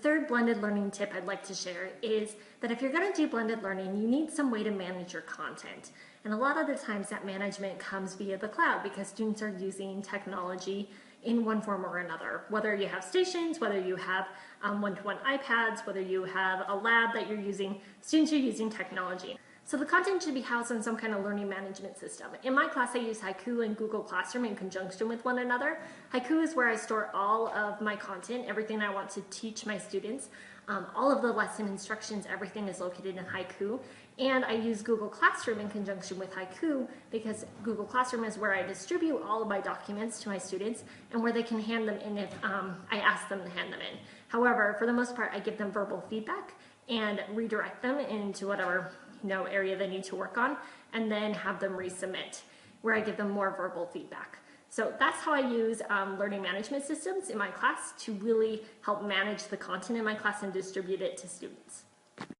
third blended learning tip I'd like to share is that if you're going to do blended learning, you need some way to manage your content. And a lot of the times that management comes via the cloud because students are using technology in one form or another. Whether you have stations, whether you have one-to-one iPads, whether you have a lab that you're using, students are using technology. So the content should be housed in some kind of learning management system. In my class, I use Haiku and Google Classroom in conjunction with one another. Haiku is where I store all of my content, everything I want to teach my students. All of the lesson instructions, everything is located in Haiku. And I use Google Classroom in conjunction with Haiku because Google Classroom is where I distribute all of my documents to my students and where they can hand them in if I ask them to hand them in. However, for the most part, I give them verbal feedback and redirect them into whatever area they need to work on, and then have them resubmit, where I give them more verbal feedback. So that's how I use learning management systems in my class to really help manage the content in my class and distribute it to students.